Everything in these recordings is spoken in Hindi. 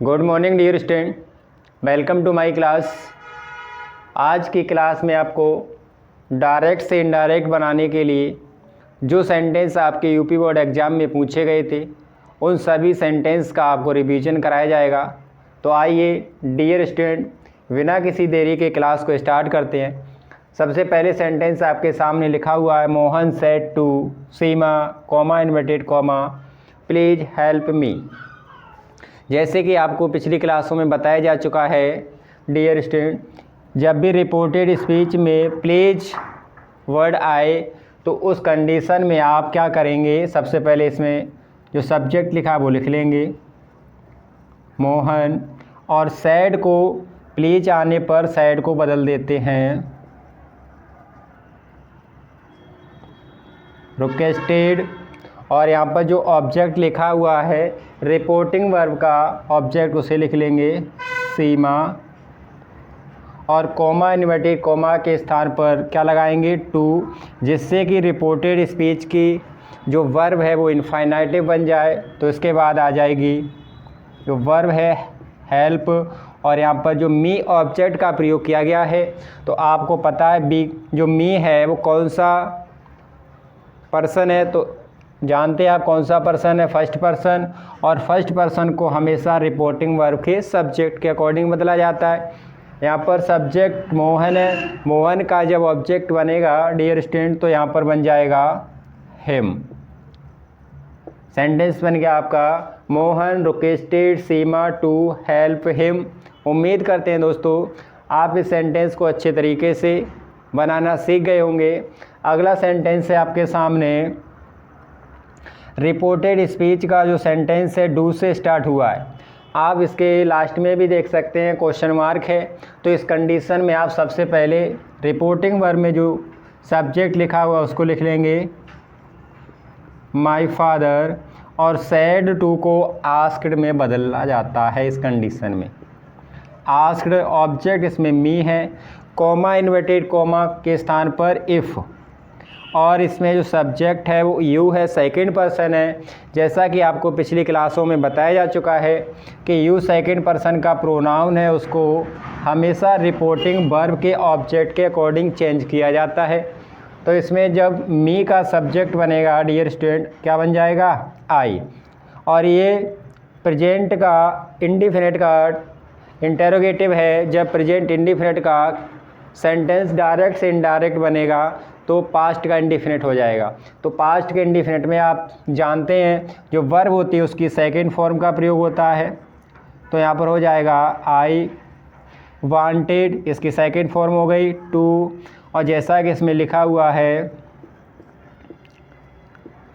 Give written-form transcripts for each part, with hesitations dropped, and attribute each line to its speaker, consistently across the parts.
Speaker 1: Good morning dear student, welcome to my class. आज की क्लास में आपको डायरेक्ट से इनडायरेक्ट बनाने के लिए जो सेंटेंस आपके यूपी बोर्ड एग्ज़ाम में पूछे गए थे उन सभी सेंटेंस का आपको रिवीजन कराया जाएगा। तो आइए डियर स्टूडेंट, बिना किसी देरी के क्लास को स्टार्ट करते हैं। सबसे पहले सेंटेंस आपके सामने लिखा हुआ है, Mohan said to Seema comma inverted comma please help me. जैसे कि आपको पिछली क्लासों में बताया जा चुका है डियर स्टूडेंट, जब भी रिपोर्टेड स्पीच में प्लीज वर्ड आए तो उस कंडीशन में आप क्या करेंगे, सबसे पहले इसमें जो सब्जेक्ट लिखा है वो लिख लेंगे मोहन, और सैड को प्लीज आने पर सैड को बदल देते हैं रिक्वेस्टेड, और यहाँ पर जो ऑब्जेक्ट लिखा हुआ है रिपोर्टिंग वर्ब का ऑब्जेक्ट उसे लिख लेंगे सीमा, और कॉमा इन्वर्टेड कॉमा के स्थान पर क्या लगाएंगे टू, जिससे कि रिपोर्टेड स्पीच की जो वर्ब है वो इनफाइनाइटिव बन जाए। तो इसके बाद आ जाएगी जो वर्ब है हेल्प, और यहाँ पर जो मी ऑब्जेक्ट का प्रयोग किया गया है। तो आपको पता है बी जो मी है वो कौन सा पर्सन है, तो जानते हैं आप कौन सा पर्सन है, फर्स्ट पर्सन, और फर्स्ट पर्सन को हमेशा रिपोर्टिंग वर्ब के सब्जेक्ट के अकॉर्डिंग बदला जाता है। यहाँ पर सब्जेक्ट मोहन है, मोहन का जब ऑब्जेक्ट बनेगा डियर स्टूडेंट तो यहाँ पर बन जाएगा हिम। सेंटेंस बन गया आपका Mohan requested Seema to help him. उम्मीद करते हैं दोस्तों आप इस सेंटेंस को अच्छे तरीके से बनाना सीख गए होंगे। अगला सेंटेंस है आपके सामने, रिपोर्टेड स्पीच का जो सेंटेंस है डू से स्टार्ट हुआ है। आप इसके लास्ट में भी देख सकते हैं क्वेश्चन मार्क है। तो इस कंडीशन में आप सबसे पहले रिपोर्टिंग वर्ब में जो सब्जेक्ट लिखा हुआ उसको लिख लेंगे माय फादर, और सैड टू को आस्क्ड में बदला जाता है। इस कंडीशन में आस्क्ड ऑब्जेक्ट इसमें मी है, कॉमा इन्वर्टेड कॉमा के स्थान पर इफ़, और इसमें जो सब्जेक्ट है वो यू है, सेकंड पर्सन है। जैसा कि आपको पिछली क्लासों में बताया जा चुका है कि यू सेकंड पर्सन का प्रोनाउन है, उसको हमेशा रिपोर्टिंग वर्ब के ऑब्जेक्ट के अकॉर्डिंग चेंज किया जाता है। तो इसमें जब मी का सब्जेक्ट बनेगा डियर स्टूडेंट क्या बन जाएगा आई, और ये प्रेजेंट का इंडिफिनिट का इंटेरोगेटिव है। जब प्रेजेंट इंडिफिनिट का सेंटेंस डायरेक्ट से इनडायरेक्ट बनेगा तो पास्ट का इंडिफिनिट हो जाएगा। तो पास्ट के इंडिफिनिट में आप जानते हैं जो वर्ब होती है उसकी सेकंड फॉर्म का प्रयोग होता है। तो यहाँ पर हो जाएगा आई वांटेड, इसकी सेकंड फॉर्म हो गई टू, और जैसा कि इसमें लिखा हुआ है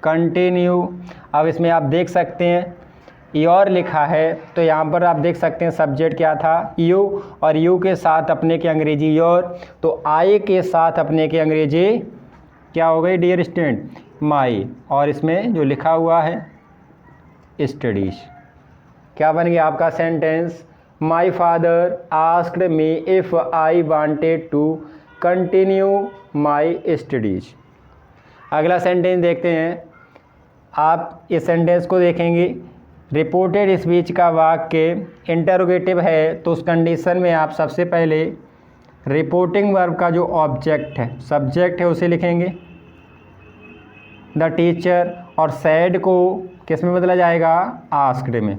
Speaker 1: कंटिन्यू। अब इसमें आप देख सकते हैं योर लिखा है, तो यहाँ पर आप देख सकते हैं सब्जेक्ट क्या था यू, और यू के साथ अपने की अंग्रेजी योर, तो आई के साथ अपने की अंग्रेजी क्या हो गई डियर स्टूडेंट माई, और इसमें जो लिखा हुआ है स्टडीज। क्या बन गया आपका sentence, my father asked me if I wanted to continue my studies. अगला सेंटेंस देखते हैं। आप इस सेंटेंस को देखेंगे, रिपोर्टेड स्पीच का वाक्य इंटरोगेटिव है, तो उस कंडीशन में आप सबसे पहले रिपोर्टिंग वर्ब का जो ऑब्जेक्ट है सब्जेक्ट है उसे लिखेंगे द टीचर, और सैड को किस में बदला जाएगा आस्क्ड में।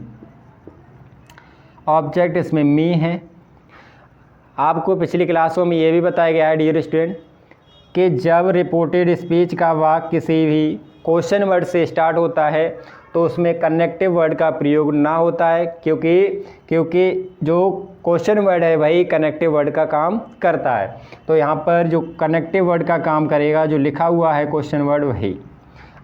Speaker 1: ऑब्जेक्ट इसमें मी है। आपको पिछली क्लासों में ये भी बताया गया है डियर स्टूडेंट कि जब रिपोर्टेड स्पीच का वाक्य किसी भी क्वेश्चन वर्ड से स्टार्ट होता है तो उसमें कनेक्टिव वर्ड का प्रयोग ना होता है, क्योंकि जो क्वेश्चन वर्ड है वही कनेक्टिव वर्ड का काम करता है। तो यहाँ पर जो कनेक्टिव वर्ड का काम करेगा जो लिखा हुआ है क्वेश्चन वर्ड वही।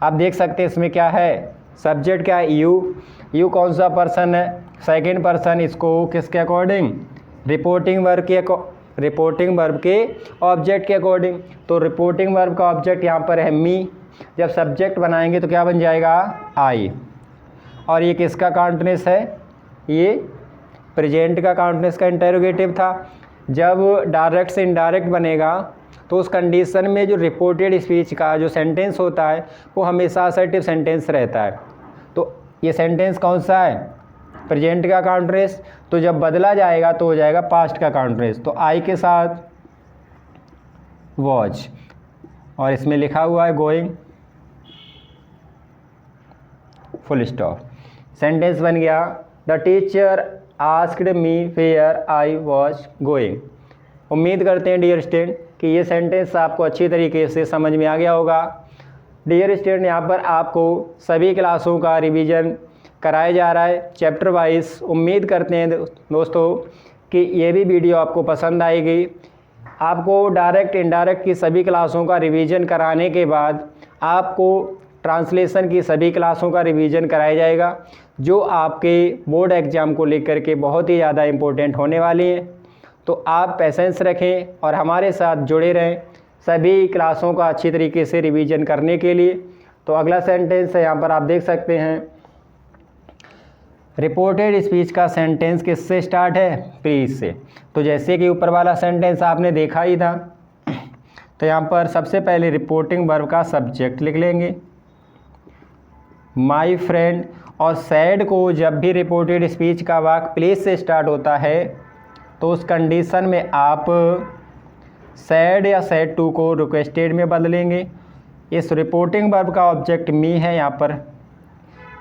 Speaker 1: आप देख सकते हैं इसमें क्या है, सब्जेक्ट क्या है यू, यू कौन सा पर्सन है सेकंड पर्सन, इसको किसके अकॉर्डिंग रिपोर्टिंग वर्ब के ऑब्जेक्ट के अकॉर्डिंग। तो रिपोर्टिंग वर्ब का ऑब्जेक्ट यहाँ पर है मी, जब सब्जेक्ट बनाएंगे तो क्या बन जाएगा आई, और ये किसका काउंटनेस है, ये प्रेजेंट का काउंटनेस का इंटरोगेटिव था। जब डायरेक्ट से इनडायरेक्ट बनेगा तो उस कंडीशन में जो रिपोर्टेड स्पीच का जो सेंटेंस होता है वो हमेशा असर्टिव सेंटेंस रहता है। तो ये सेंटेंस कौन सा है प्रेजेंट का काउंटरेस, तो जब बदला जाएगा तो हो जाएगा पास्ट का काउंटरेस। तो आई के साथ वॉच, और इसमें लिखा हुआ है गोइंग, फुल स्टॉप। सेंटेंस बन गया, the teacher asked me where I was going. उम्मीद करते हैं डियर स्टूडेंट कि ये सेंटेंस आपको अच्छी तरीके से समझ में आ गया होगा। डियर स्टूडेंट, यहाँ पर आपको सभी क्लासों का रिवीजन कराया जा रहा है चैप्टर वाइज। उम्मीद करते हैं दोस्तों कि ये भी वीडियो आपको पसंद आएगी। आपको डायरेक्ट इनडायरेक्ट की सभी क्लासों का रिवीजन कराने के बाद आपको ट्रांसलेशन की सभी क्लासों का रिवीजन कराया जाएगा, जो आपके बोर्ड एग्ज़ाम को लेकर के बहुत ही ज़्यादा इम्पोर्टेंट होने वाली हैं। तो आप पेशेंस रखें और हमारे साथ जुड़े रहें सभी क्लासों का अच्छी तरीके से रिवीजन करने के लिए। तो अगला सेंटेंस है, यहाँ पर आप देख सकते हैं, रिपोर्टेड स्पीच का सेंटेंस किससे स्टार्ट है? प्लीज से। तो जैसे कि ऊपर वाला सेंटेंस आपने देखा ही था, तो यहाँ पर सबसे पहले रिपोर्टिंग वर्ब का सब्जेक्ट लिख लेंगे माय फ्रेंड, और सैड को जब भी रिपोर्टेड स्पीच का वाक्य प्लीज से स्टार्ट होता है तो उस कंडीशन में आप सैड या सैड टू को रिक्वेस्टेड में बदलेंगे। इस रिपोर्टिंग वर्ब का ऑब्जेक्ट मी है, यहाँ पर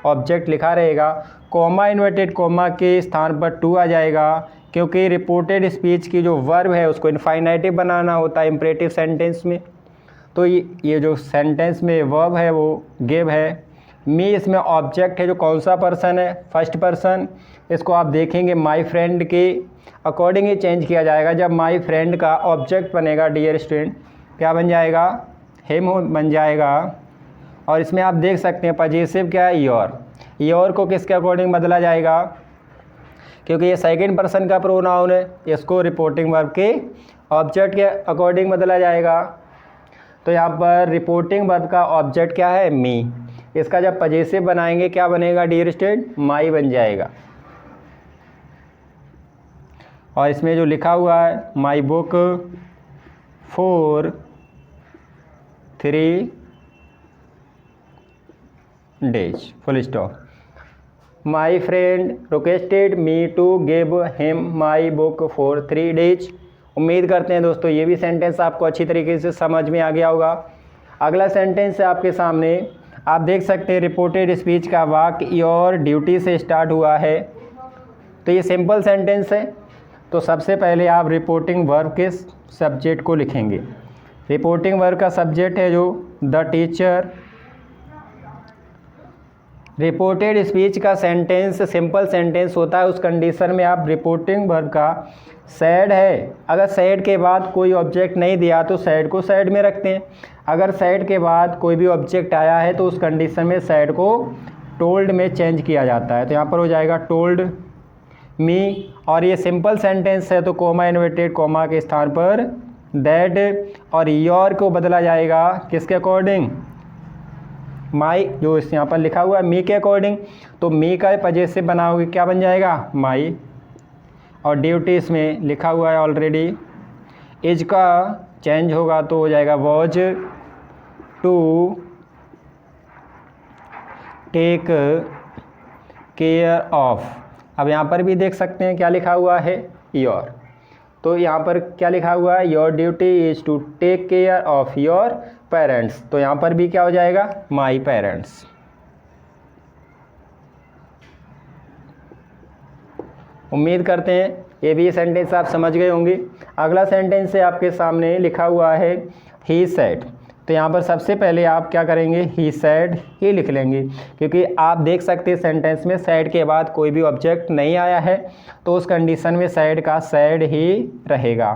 Speaker 1: ऑब्जेक्ट लिखा रहेगा, कॉमा इन्वर्टेड कॉमा के स्थान पर टू आ जाएगा, क्योंकि रिपोर्टेड स्पीच की जो वर्ब है उसको इनफाइनाइटिव बनाना होता है इम्परेटिव सेंटेंस में। तो ये जो सेंटेंस में वर्ब है वो गिव है। मी इसमें ऑब्जेक्ट है, जो कौन सा पर्सन है? First person. इसको आप देखेंगे माय फ्रेंड के अकॉर्डिंग ही चेंज किया जाएगा। जब माय फ्रेंड का ऑब्जेक्ट बनेगा डियर स्टूडेंट, क्या बन जाएगा? हिम बन जाएगा। और इसमें आप देख सकते हैं पजेसिव क्या है? योर को किसके अकॉर्डिंग बदला जाएगा? क्योंकि ये सेकंड पर्सन का प्रोनाउन है, इसको रिपोर्टिंग वर्ब के ऑब्जेक्ट के अकॉर्डिंग बदला जाएगा। तो यहाँ पर रिपोर्टिंग वर्ब का ऑब्जेक्ट क्या है? मी। इसका जब पजेसिव बनाएंगे क्या बनेगा डियर स्टूडेंट? माई बन जाएगा। और इसमें जो लिखा हुआ है my book for 3 days, full stop. My friend requested me to give him my book for 3 days। उम्मीद करते हैं दोस्तों ये भी सेंटेंस आपको अच्छी तरीके से समझ में आ गया होगा। अगला सेंटेंस है आपके सामने, आप देख सकते हैं रिपोर्टेड स्पीच का वाक्य योर ड्यूटी से स्टार्ट हुआ है। तो ये सिंपल सेंटेंस है। तो सबसे पहले आप रिपोर्टिंग वर्ब के सब्जेक्ट को लिखेंगे। रिपोर्टिंग वर्ब का सब्जेक्ट है जो द टीचर। रिपोर्टेड स्पीच का सेंटेंस सिंपल सेंटेंस होता है, उस कंडीशन में आप रिपोर्टिंग वर्ब का सैड है, अगर सैड के बाद कोई ऑब्जेक्ट नहीं दिया तो सैड को सैड में रखते हैं। अगर सैड के बाद कोई भी ऑब्जेक्ट आया है तो उस कंडीशन में सैड को टोल्ड में चेंज किया जाता है। तो यहाँ पर हो जाएगा टोल्ड मी। और ये सिंपल सेंटेंस है तो कोमा इन्वर्टेड कोमा के स्थान पर दैट, और योर को बदला जाएगा किसके अकॉर्डिंग? माई, जो इस यहाँ पर लिखा हुआ है मी के अकॉर्डिंग। तो मी का पजेसिव बनाओगे क्या बन जाएगा? माई। और ड्यूटी इसमें लिखा हुआ है ऑलरेडी, एज का चेंज होगा तो हो जाएगा was to take care of. अब यहाँ पर भी देख सकते हैं क्या लिखा हुआ है? योर। तो यहाँ पर क्या लिखा हुआ है? Your duty is to take care of your parents. तो यहाँ पर भी क्या हो जाएगा? My parents. उम्मीद करते हैं ये भी सेंटेंस आप समझ गए होंगे। अगला सेंटेंस है आपके सामने लिखा हुआ है ही सेड। तो यहाँ पर सबसे पहले आप क्या करेंगे? ही सेड ही लिख लेंगे, क्योंकि आप देख सकते हैं सेंटेंस में सेड के बाद कोई भी ऑब्जेक्ट नहीं आया है, तो उस कंडीशन में सेड का सेड ही रहेगा।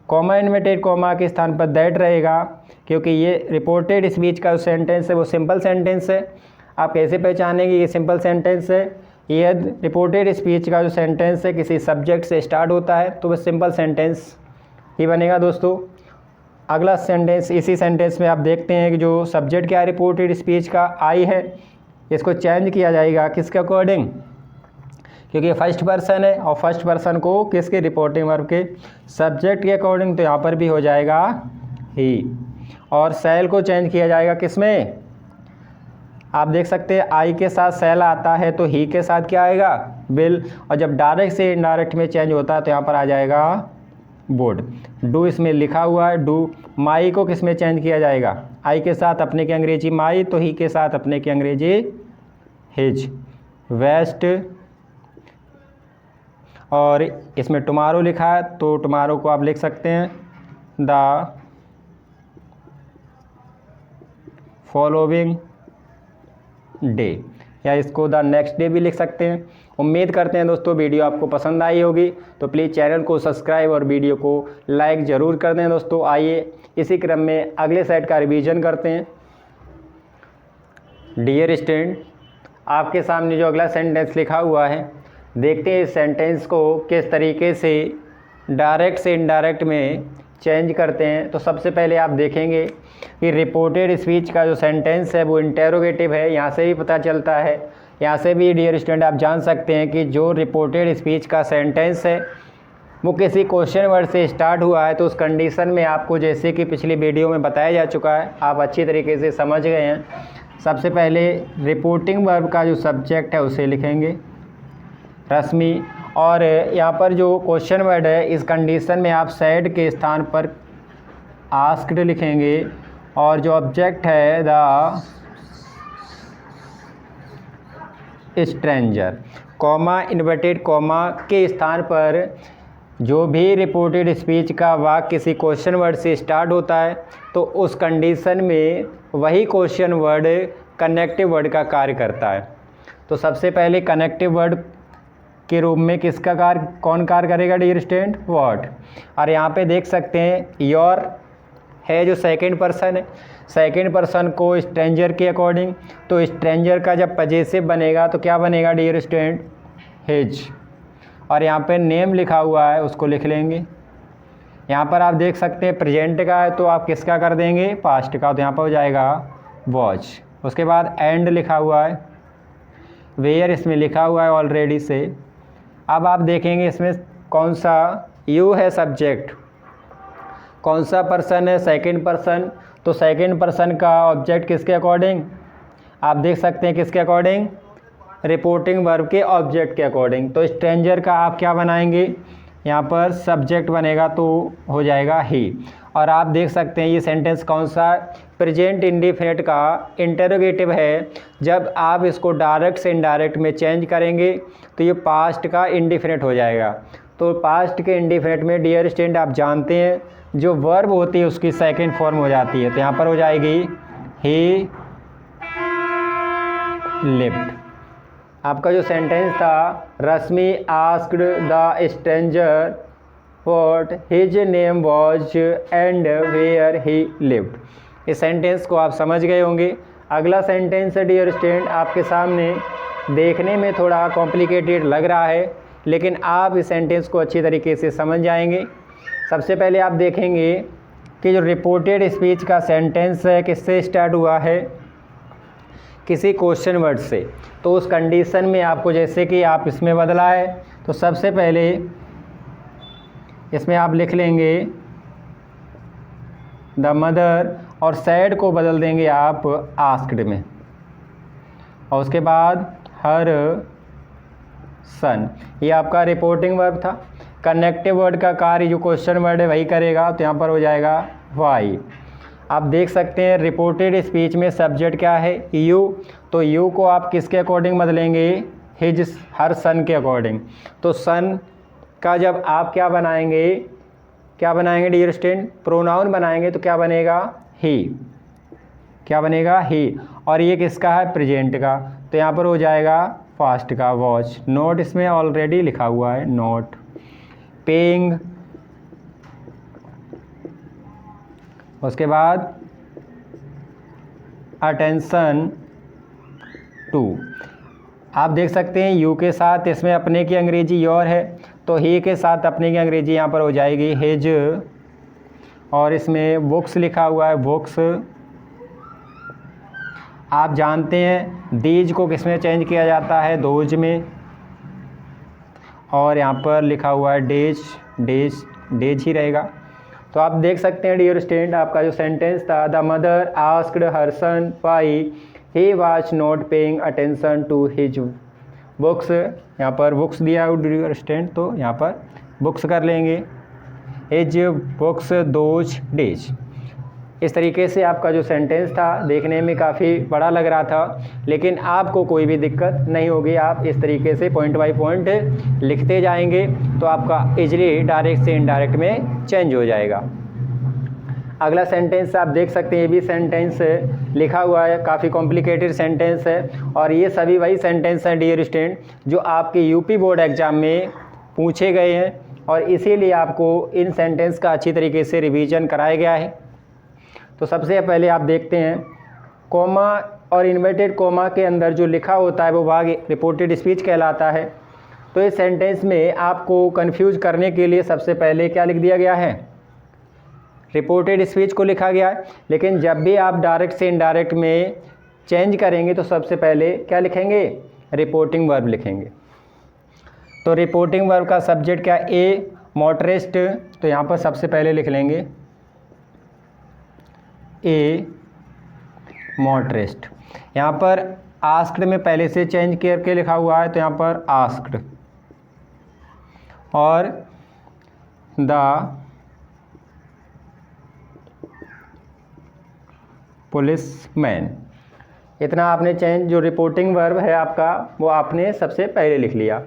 Speaker 1: कॉमा इन्वर्टेड कॉमा के स्थान पर दैट रहेगा, क्योंकि ये रिपोर्टेड स्पीच का सेंटेंस है वो सिंपल सेंटेंस है। आप कैसे पहचानेंगे ये सिंपल सेंटेंस है? ये रिपोर्टेड स्पीच का जो सेंटेंस है किसी सब्जेक्ट से स्टार्ट होता है तो वह सिंपल सेंटेंस ही बनेगा दोस्तों। अगला सेंटेंस, इसी सेंटेंस में आप देखते हैं कि जो सब्जेक्ट क्या है रिपोर्टेड स्पीच का? आई है। इसको चेंज किया जाएगा किसके अकॉर्डिंग? क्योंकि फर्स्ट पर्सन है और फर्स्ट पर्सन को किसके? रिपोर्टिंग वर्ब के सब्जेक्ट के अकॉर्डिंग। तो यहाँ पर भी हो जाएगा ही। और सेल को चेंज किया जाएगा किस में? आप देख सकते हैं आई के साथ सेल आता है तो ही के साथ क्या आएगा, विल, और जब डायरेक्ट से इनडायरेक्ट में चेंज होता है तो यहाँ पर आ जाएगा वुड। डू इसमें लिखा हुआ है, डू। माई को किस में चेंज किया जाएगा, आई के साथ अपने की अंग्रेजी माई, तो ही के साथ अपने की अंग्रेजी हिज। वेस्ट, और इसमें टुमारो लिखा है तो टुमारो को आप लिख सकते हैं द फॉलोइंग डे, या इसको द नेक्स्ट डे भी लिख सकते हैं। उम्मीद करते हैं दोस्तों वीडियो आपको पसंद आई होगी, तो प्लीज़ चैनल को सब्सक्राइब और वीडियो को लाइक ज़रूर कर दें दोस्तों। आइए इसी क्रम में अगले सेट का रिवीजन करते हैं। डियर स्टूडेंट, आपके सामने जो अगला सेंटेंस लिखा हुआ है, देखते हैं इस सेंटेंस को किस तरीके से डायरेक्ट से इनडायरेक्ट में चेंज करते हैं। तो सबसे पहले आप देखेंगे कि रिपोर्टेड स्पीच का जो सेंटेंस है वो इंटेरोगेटिव है, यहाँ से भी पता चलता है। यहाँ से भी डियर स्टूडेंट आप जान सकते हैं कि जो रिपोर्टेड स्पीच का सेंटेंस है वो किसी क्वेश्चन वर्ड से स्टार्ट हुआ है, तो उस कंडीशन में आपको, जैसे कि पिछली वीडियो में बताया जा चुका है, आप अच्छी तरीके से समझ गए हैं। सबसे पहले रिपोर्टिंग वर्ब का जो सब्जेक्ट है उसे लिखेंगे रश्मि, और यहाँ पर जो क्वेश्चन वर्ड है इस कंडीशन में आप सैड के स्थान पर आस्क्ड लिखेंगे, और जो ऑब्जेक्ट है the stranger, comma inverted comma के स्थान पर जो भी रिपोर्टेड स्पीच का वाक्य किसी क्वेश्चन वर्ड से स्टार्ट होता है तो उस कंडीशन में वही क्वेश्चन वर्ड कनेक्टिव वर्ड का कार्य करता है। तो सबसे पहले कनेक्टिव वर्ड के रूप में किसका कार्य, कौन कार्य करेगा डियर स्टूडेंट, व्हाट। और यहाँ पे देख सकते हैं योर है जो सेकंड पर्सन है, सेकंड पर्सन को स्ट्रेंजर के अकॉर्डिंग, तो स्ट्रेंजर का जब पजेसिव बनेगा तो क्या बनेगा डियर स्टूडेंट, हिज। और यहाँ पे नेम लिखा हुआ है उसको लिख लेंगे। यहाँ पर आप देख सकते हैं प्रेजेंट का है तो आप किसका कर देंगे, पास्ट का, तो यहाँ पर हो जाएगा वॉच। उसके बाद एंड लिखा हुआ है, वेयर इसमें लिखा हुआ है ऑलरेडी से। अब आप देखेंगे इसमें कौन सा यू है सब्जेक्ट, कौन सा पर्सन है, सेकंड पर्सन, तो सेकंड पर्सन का ऑब्जेक्ट किसके अकॉर्डिंग, आप देख सकते हैं किसके अकॉर्डिंग, रिपोर्टिंग वर्ब के ऑब्जेक्ट के अकॉर्डिंग। तो स्ट्रेंजर का आप क्या बनाएंगे, यहाँ पर सब्जेक्ट बनेगा तो हो जाएगा ही। और आप देख सकते हैं ये सेंटेंस कौन सा, प्रेजेंट इंडिफिनिट का इंटेरोगेटिव है। जब आप इसको डायरेक्ट से इनडायरेक्ट में चेंज करेंगे तो ये पास्ट का इंडिफिनिट हो जाएगा। तो पास्ट के इंडिफिनिट में डियर स्टूडेंट आप जानते हैं जो वर्ब होती है उसकी सेकंड फॉर्म हो जाती है, तो यहाँ पर हो जाएगी ही लिव्ड। आपका जो सेंटेंस था, Rashmi asked the stranger what his name was and where he lived. इस सेंटेंस को आप समझ गए होंगे। अगला सेंटेंस है डियर स्टूडेंट आपके सामने, देखने में थोड़ा कॉम्प्लिकेटेड लग रहा है लेकिन आप इस सेंटेंस को अच्छी तरीके से समझ जाएंगे। सबसे पहले आप देखेंगे कि जो रिपोर्टेड स्पीच का सेंटेंस है किससे स्टार्ट हुआ है, किसी क्वेश्चन वर्ड से, तो उस कंडीशन में आपको, जैसे कि आप इसमें बदला है, तो सबसे पहले इसमें आप लिख लेंगे द मदर, और सैड को बदल देंगे आप आस्क्ड में, और उसके बाद हर सन, ये आपका रिपोर्टिंग वर्ब था। कनेक्टिव वर्ड का कार्य जो क्वेश्चन वर्ड है वही करेगा, तो यहाँ पर हो जाएगा वाई। आप देख सकते हैं रिपोर्टेड स्पीच में सब्जेक्ट क्या है, यू, तो यू को आप किसके अकॉर्डिंग बदलेंगे, हिज, हर सन के अकॉर्डिंग। तो सन का जब आप क्या बनाएंगे डियर स्टूडेंट, प्रोनाउन बनाएंगे तो क्या बनेगा, ही, क्या बनेगा, ही। और ये किसका है, प्रेजेंट का, तो यहाँ पर हो जाएगा पास्ट का, वॉच। नोट इसमें ऑलरेडी लिखा हुआ है, नोट। पेइंग, उसके बाद अटेंशन टू। आप देख सकते हैं यू के साथ इसमें अपने की अंग्रेजी योर है, तो ही के साथ अपने की अंग्रेजी यहाँ पर हो जाएगी हिज, और इसमें बुक्स लिखा हुआ है, बुक्स। आप जानते हैं दीज को किस में चेंज किया जाता है, दोज में, और यहाँ पर लिखा हुआ है डेज, डेज, डेज ही रहेगा। तो आप देख सकते हैं डियर स्टूडेंट आपका जो सेंटेंस था, the mother asked her son why he was not paying attention to his books, यहाँ पर बुक्स दिया है, डू यू अंडरस्टैंड, तो यहाँ पर बुक्स कर लेंगे, हिज बुक्स दोज डेज। इस तरीके से आपका जो सेंटेंस था देखने में काफ़ी बड़ा लग रहा था, लेकिन आपको कोई भी दिक्कत नहीं होगी। आप इस तरीके से पॉइंट बाय पॉइंट लिखते जाएंगे तो आपका इजली डायरेक्ट से इनडायरेक्ट में चेंज हो जाएगा। अगला सेंटेंस आप देख सकते हैं, ये भी सेंटेंस लिखा हुआ है, काफ़ी कॉम्प्लिकेटेड सेंटेंस है, और ये सभी वही सेंटेंस हैं डियर स्टूडेंट जो आपके यूपी बोर्ड एग्ज़ाम में पूछे गए हैं, और इसीलिए आपको इन सेंटेंस का अच्छी तरीके से रिवीजन कराया गया है। तो सबसे पहले आप देखते हैं, कोमा और इन्वर्टेड कोमा के अंदर जो लिखा होता है वो भाग रिपोर्टेड स्पीच कहलाता है। तो इस सेंटेंस में आपको कंफ्यूज करने के लिए सबसे पहले क्या लिख दिया गया है, रिपोर्टेड स्पीच को लिखा गया है, लेकिन जब भी आप डायरेक्ट से इनडायरेक्ट में चेंज करेंगे तो सबसे पहले क्या लिखेंगे, रिपोर्टिंग वर्ब लिखेंगे। तो रिपोर्टिंग वर्ब का सब्जेक्ट क्या, ए मोटरिस्ट, तो यहाँ पर सबसे पहले लिख लेंगे ए मोटरिस्ट। यहाँ पर आस्क्ड में पहले से चेंज करके लिखा हुआ है, तो यहाँ पर आस्क्ड, और द पुलिसमैन, इतना आपने चेंज, जो रिपोर्टिंग वर्ब है आपका वो आपने सबसे पहले लिख लिया।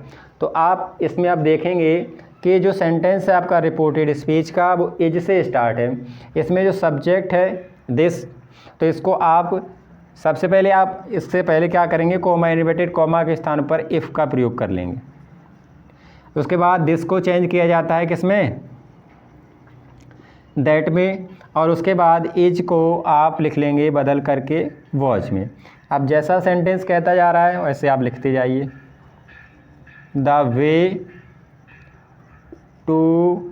Speaker 1: तो आप इसमें आप देखेंगे कि जो सेंटेंस है आपका रिपोर्टेड स्पीच का वो इज से स्टार्ट है, इसमें जो सब्जेक्ट है दिस, तो इसको आप सबसे पहले आप इससे पहले क्या करेंगे, कोमा इन्वर्टेड कोमा के स्थान पर इफ़ का प्रयोग कर लेंगे। उसके बाद दिस को चेंज किया जाता है किसमें, दैट में, और उसके बाद इज को आप लिख लेंगे बदल करके वॉच में। अब जैसा सेंटेंस कहता जा रहा है वैसे आप लिखते जाइए, the way to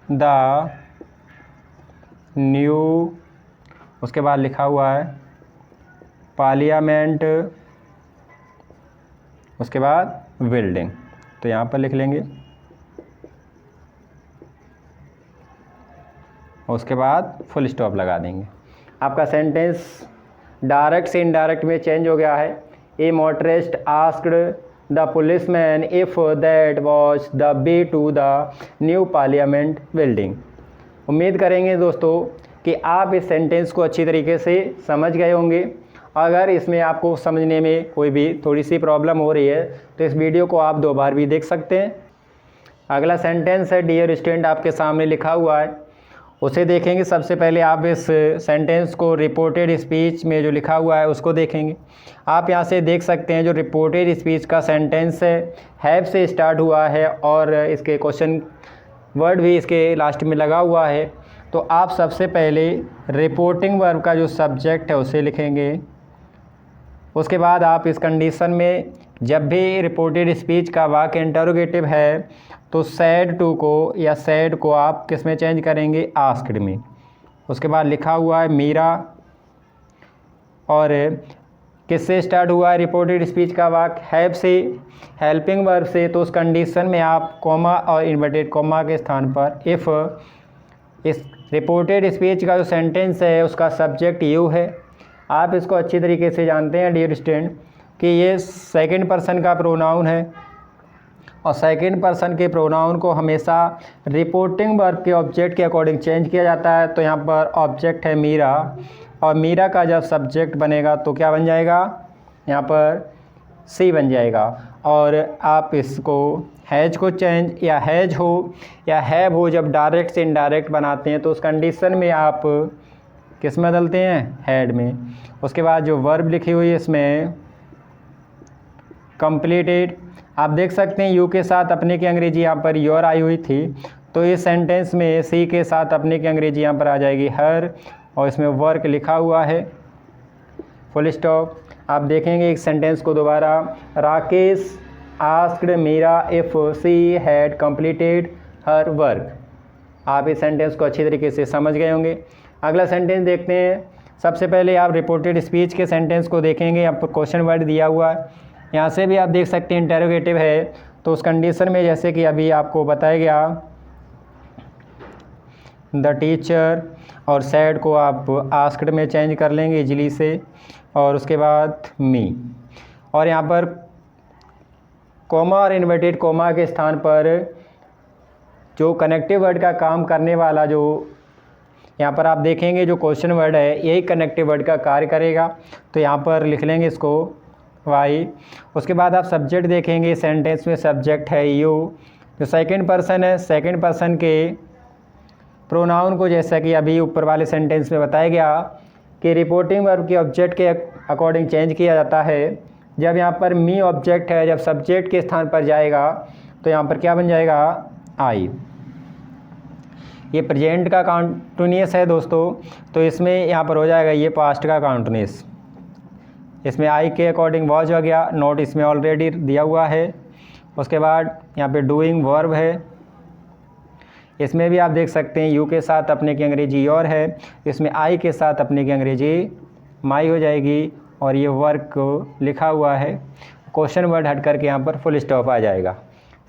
Speaker 1: the new, उसके बाद लिखा हुआ है पार्लियामेंट, उसके बाद बिल्डिंग, तो यहाँ पर लिख लेंगे, उसके बाद फुल स्टॉप लगा देंगे। आपका सेंटेंस डायरेक्ट से इनडायरेक्ट में चेंज हो गया है। A motorist asked the policeman if that was the way to the new parliament building. उम्मीद करेंगे दोस्तों कि आप इस सेंटेंस को अच्छी तरीके से समझ गए होंगे। अगर इसमें आपको समझने में कोई भी थोड़ी सी प्रॉब्लम हो रही है तो इस वीडियो को आप 2 बार भी देख सकते हैं। अगला सेंटेंस है डियर स्टूडेंट आपके सामने लिखा हुआ है, उसे देखेंगे। सबसे पहले आप इस सेंटेंस को रिपोर्टेड स्पीच में जो लिखा हुआ है उसको देखेंगे। आप यहाँ से देख सकते हैं जो रिपोर्टेड स्पीच का सेंटेंस है हैव से स्टार्ट हुआ है और इसके क्वेश्चन वर्ड भी इसके लास्ट में लगा हुआ है। तो आप सबसे पहले रिपोर्टिंग वर्ब का जो सब्जेक्ट है उसे लिखेंगे। उसके बाद आप इस कंडीशन में जब भी रिपोर्टेड स्पीच का वाक्य इंटरोगेटिव है तो सैड टू को या सैड को आप किस में चेंज करेंगे, आस्क्ड में। उसके बाद लिखा हुआ है मीरा, और किससे स्टार्ट हुआ है रिपोर्टेड स्पीच का वाक्य, हैव से, हेल्पिंग वर्ब से। तो उस कंडीशन में आप कॉमा और इन्वर्टेड कॉमा के स्थान पर इफ़, इस रिपोर्टेड स्पीच का जो सेंटेंस है उसका सब्जेक्ट यू है। आप इसको अच्छी तरीके से जानते हैं डियर स्टूडेंट कि ये सेकंड पर्सन का प्रोनाउन है, और सेकंड पर्सन के प्रोनाउन को हमेशा रिपोर्टिंग वर्ब के ऑब्जेक्ट के अकॉर्डिंग चेंज किया जाता है। तो यहाँ पर ऑब्जेक्ट है मीरा, और मीरा का जब सब्जेक्ट बनेगा तो क्या बन जाएगा, यहाँ पर सी बन जाएगा। और आप इसको हैज को चेंज या हैज हो या हैव हो जब डायरेक्ट से इनडायरेक्ट बनाते हैं तो उस कंडीशन में आप किस में बदलते हैं, हैड में। उसके बाद जो वर्ब लिखी हुई है इसमें कंप्लीटेड, आप देख सकते हैं यू के साथ अपने की अंग्रेजी यहाँ पर योर आई हुई थी, तो इस सेंटेंस में सी के साथ अपने की अंग्रेजी यहाँ पर आ जाएगी हर, और इसमें वर्क लिखा हुआ है फुल स्टॉप। आप देखेंगे एक सेंटेंस को दोबारा, Rakesh asked Meera if she had completed her work. आप इस सेंटेंस को अच्छी तरीके से समझ गए होंगे। अगला सेंटेंस देखते हैं। सबसे पहले आप रिपोर्टेड स्पीच के सेंटेंस को देखेंगे, यहाँ पर क्वेश्चन वर्ड दिया हुआ है, यहाँ से भी आप देख सकते हैं इंटरोगेटिव है। तो उस कंडीशन में जैसे कि अभी आपको बताया गया द टीचर, और सैड को आप आस्क्ड में चेंज कर लेंगे इजली से। और उसके बाद मी। और यहाँ पर कॉमा और इन्वर्टेड कॉमा के स्थान पर जो कनेक्टिव वर्ड का काम करने वाला जो यहाँ पर आप देखेंगे जो क्वेश्चन वर्ड है यही कनेक्टिव वर्ड का कार्य करेगा, तो यहाँ पर लिख लेंगे इसको वाई। उसके बाद आप सब्जेक्ट देखेंगे, सेंटेंस में सब्जेक्ट है यू। जो सेकंड पर्सन है, सेकंड पर्सन के प्रोनाउन को जैसा कि अभी ऊपर वाले सेंटेंस में बताया गया कि रिपोर्टिंग वर्ब के ऑब्जेक्ट के अकॉर्डिंग चेंज किया जाता है। जब यहाँ पर मी ऑब्जेक्ट है, जब सब्जेक्ट के स्थान पर जाएगा तो यहाँ पर क्या बन जाएगा, आई। ये प्रेजेंट का कॉन्टिन्यूअस है दोस्तों, तो इसमें यहाँ पर हो जाएगा ये पास्ट का कॉन्टिन्यूअस। इसमें आई के अकॉर्डिंग वॉज हो गया, नोट इसमें ऑलरेडी दिया हुआ है। उसके बाद यहाँ पे डूइंग वर्ब है, इसमें भी आप देख सकते हैं यू के साथ अपने की अंग्रेजी योर है, इसमें आई के साथ अपने की अंग्रेजी माई हो जाएगी और ये वर्क लिखा हुआ है, क्वेश्चन वर्ड हट करके यहाँ पर फुल स्टॉप आ जाएगा।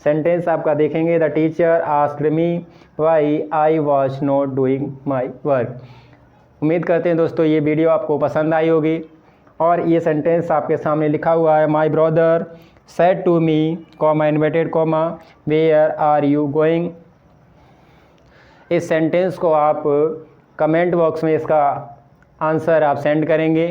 Speaker 1: सेंटेंस आपका देखेंगे, the teacher asked me why I was not doing my work. उम्मीद करते हैं दोस्तों ये वीडियो आपको पसंद आई होगी। और ये सेंटेंस आपके सामने लिखा हुआ है, my brother said to me comma inverted comma where are you going. इस सेंटेंस को आप कमेंट बॉक्स में इसका आंसर आप सेंड करेंगे।